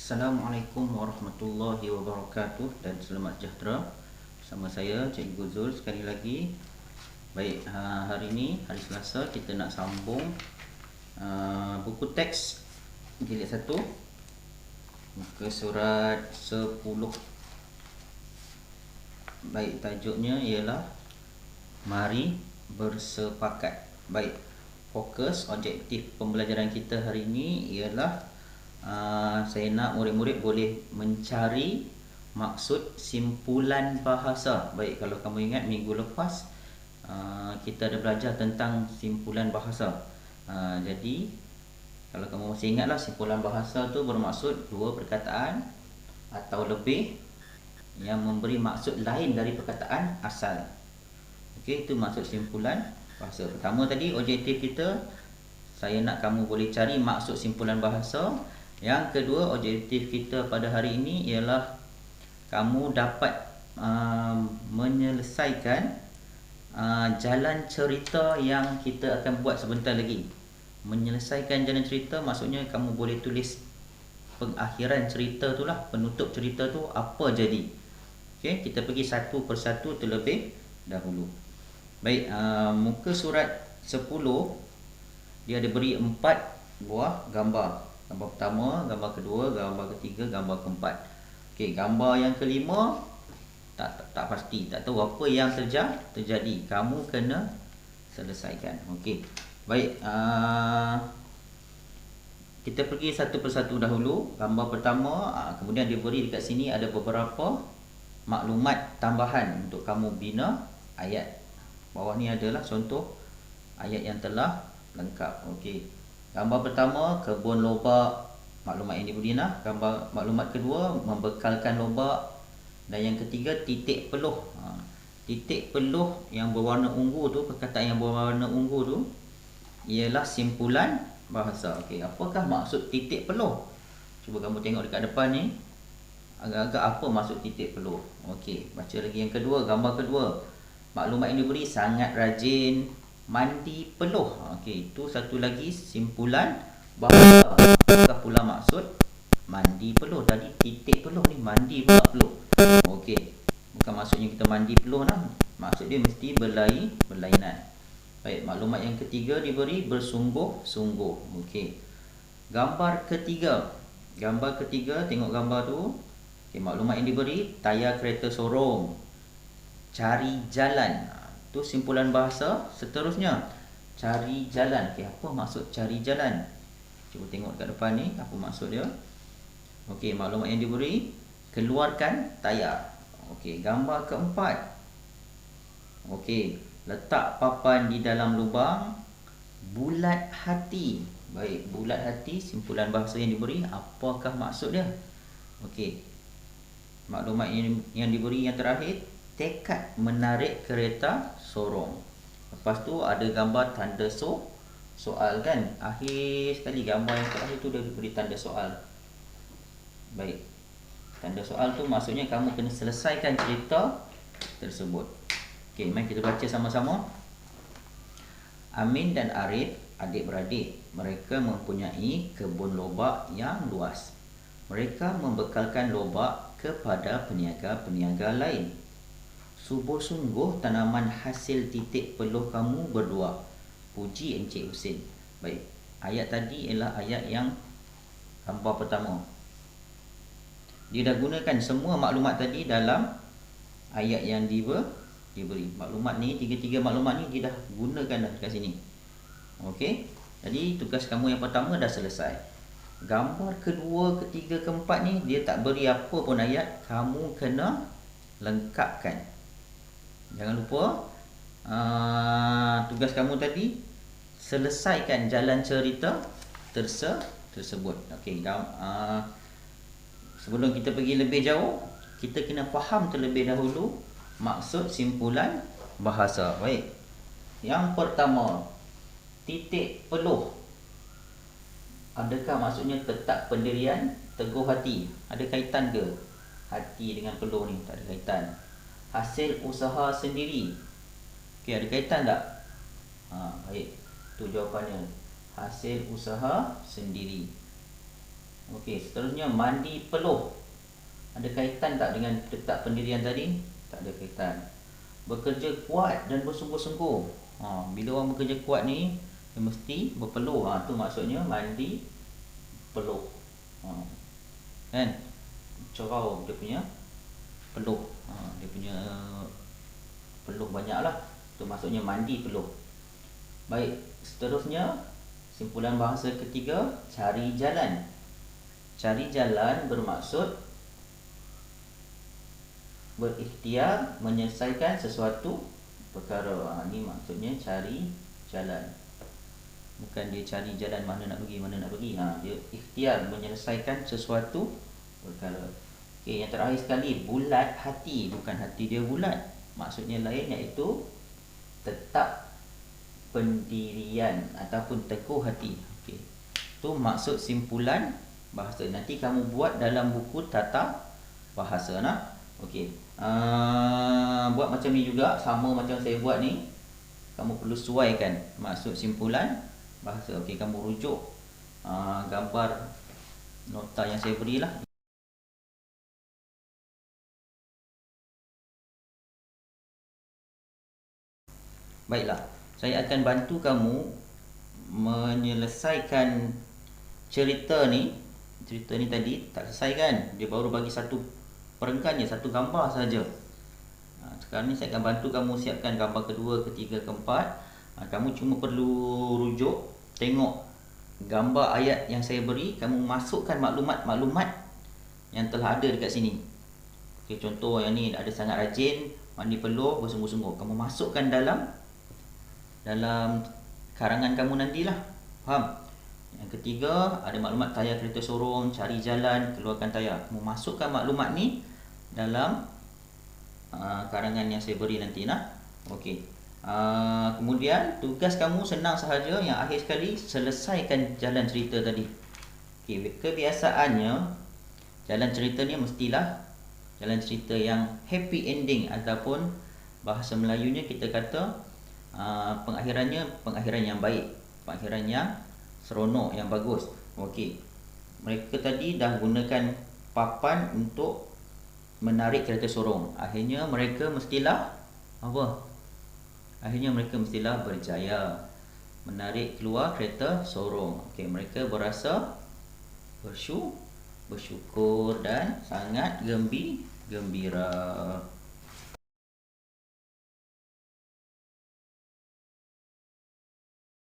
Assalamualaikum warahmatullahi wabarakatuh dan selamat sejahtera. Bersama saya Cikgu Zul sekali lagi. Baik, hari ini hari Selasa kita nak sambung buku teks jilid 1 muka surat 10. Baik, tajuknya ialah Mari Bersepakat. Baik, fokus objektif pembelajaran kita hari ini ialah saya nak murid-murid boleh mencari maksud simpulan bahasa. Baik, kalau kamu ingat minggu lepas kita ada belajar tentang simpulan bahasa. Jadi kalau kamu masih ingatlah, simpulan bahasa tu bermaksud dua perkataan atau lebih yang memberi maksud lain dari perkataan asal. Okey, itu maksud simpulan bahasa. Pertama tadi objektif kita, saya nak kamu boleh cari maksud simpulan bahasa. Yang kedua, objektif kita pada hari ini ialah kamu dapat menyelesaikan jalan cerita yang kita akan buat sebentar lagi. Menyelesaikan jalan cerita maksudnya kamu boleh tulis pengakhiran cerita tu lah, penutup cerita tu apa jadi. Okey, kita pergi satu persatu terlebih dahulu. Baik, muka surat 10 dia ada beri 4 buah gambar. Gambar pertama, gambar kedua, gambar ketiga, gambar keempat. Okey, gambar yang kelima tak pasti, tak tahu apa yang terjadi. Kamu kena selesaikan. Okey. Baik, kita pergi satu persatu dahulu. Gambar pertama, kemudian dia beri dekat sini ada beberapa maklumat tambahan untuk kamu bina ayat. Bawah ni adalah contoh ayat yang telah lengkap. Okey. Gambar pertama, kebun lobak, maklumat yang diberi nah. Gambar maklumat kedua, membekalkan lobak. Dan yang ketiga, titik peluh. Titik peluh yang berwarna ungu tu, perkataan yang berwarna ungu tu ialah simpulan bahasa. Okey, apakah maksud titik peluh? Cuba kamu tengok dekat depan ni. Agak-agak apa maksud titik peluh? Okey, baca lagi yang kedua, gambar kedua. Maklumat yang diberi sangat rajin mandi peluh. Okey, itu satu lagi simpulan bahasa. Apakah pula maksud mandi peluh? Tadi titik peluh ni mandi pula peluh. Okey, bukan maksudnya kita mandi peluh lah. Maksud dia mesti berlainan. Baik, maklumat yang ketiga diberi bersungguh-sungguh. Okey. Gambar ketiga. Gambar ketiga, tengok gambar tu. Okey, maklumat yang diberi tayar kereta sorong, cari jalan. Tu simpulan bahasa. Seterusnya, cari jalan. Okey, apa maksud cari jalan? Cuba tengok dekat depan ni, apa maksud dia? Okey, maklumat yang diberi keluarkan tayar. Okey, gambar keempat. Okey, letak papan di dalam lubang, bulat hati. Baik, bulat hati, simpulan bahasa yang diberi. Apakah maksud dia? Okey, maklumat yang diberi yang terakhir, tekad menarik kereta sorong. Lepas tu ada gambar tanda soal kan. Akhir sekali gambar yang terakhir tu dia beri tanda soal. Baik, tanda soal tu maksudnya kamu kena selesaikan cerita tersebut. Okey, mari kita baca sama-sama. Amin dan Arif adik-beradik. Mereka mempunyai kebun lobak yang luas. Mereka membekalkan lobak kepada peniaga-peniaga lain. Subur sungguh tanaman hasil titik peluh kamu berdua. Puji Encik Husin. Baik, ayat tadi ialah ayat yang gambar pertama. Dia dah gunakan semua maklumat tadi dalam ayat yang diberi. Maklumat ni, tiga-tiga maklumat ni dia dah gunakan dah kat sini. Okey, jadi tugas kamu yang pertama dah selesai. Gambar kedua, ketiga, keempat ni dia tak beri apa pun ayat. Kamu kena lengkapkan. Jangan lupa tugas kamu tadi selesaikan jalan cerita tersebut. Okey, sebelum kita pergi lebih jauh, kita kena faham terlebih dahulu maksud simpulan bahasa. Baik, yang pertama, titik peluh. Adakah maksudnya tetap pendirian, teguh hati? Ada kaitan ke hati dengan peluh ni? Tak ada kaitan. Hasil usaha sendiri. Okey, ada kaitan tak? Baik, tu jawapannya. Hasil usaha sendiri. Okey, seterusnya mandi peluh. Ada kaitan tak dengan letak pendirian tadi? Tak ada kaitan. Bekerja kuat dan bersungguh-sungguh. Bila orang bekerja kuat ni, dia mesti berpeluh. Tu maksudnya mandi peluh. Kan? Corau dia punya peluh. Dia punya peluh banyak lah. Tu maksudnya mandi peluh. Baik, seterusnya simpulan bahasa ketiga, cari jalan. Cari jalan bermaksud berikhtiar menyelesaikan sesuatu perkara. Ni maksudnya cari jalan. Bukan dia cari jalan mana nak pergi. Dia ikhtiar menyelesaikan sesuatu perkara. Okey, yang terakhir sekali, bulat hati. Bukan hati dia bulat. Maksudnya lain, iaitu tetap pendirian ataupun teguh hati. Okey. Tu maksud simpulan bahasa. Nanti kamu buat dalam buku tata bahasa nah. Okey. Buat macam ni juga, sama macam saya buat ni. Kamu perlu sesuaikan maksud simpulan bahasa. Okey, kamu rujuk gambar nota yang saya berilah. Baiklah, saya akan bantu kamu menyelesaikan cerita ni. Cerita ni tadi tak selesai kan? Dia baru bagi satu perenggan je, satu gambar saja. Sekarang ni saya akan bantu kamu siapkan gambar kedua, ketiga, keempat. Kamu cuma perlu rujuk, tengok gambar ayat yang saya beri, kamu masukkan maklumat-maklumat yang telah ada dekat sini. Okey, contoh yang ni, ada sangat rajin, mandi peluh, bersungguh-sungguh. Kamu masukkan dalam karangan kamu nantilah. Faham? Yang ketiga, ada maklumat tayar kereta sorong, cari jalan, keluarkan tayar. Kamu masukkan maklumat ni dalam karangan yang saya beri nanti nah. Okey. Kemudian tugas kamu senang sahaja, yang akhir sekali selesaikan jalan cerita tadi. Okey, kebiasaannya jalan cerita ni mestilah jalan cerita yang happy ending, ataupun bahasa Melayunya kita kata pengakhiran yang baik, pengakhiran yang seronok, yang bagus. Okey. Mereka tadi dah gunakan papan untuk menarik kereta sorong. Akhirnya mereka mestilah apa? Akhirnya mereka mestilah berjaya menarik keluar kereta sorong. Okey, mereka berasa bersyukur dan sangat gembira.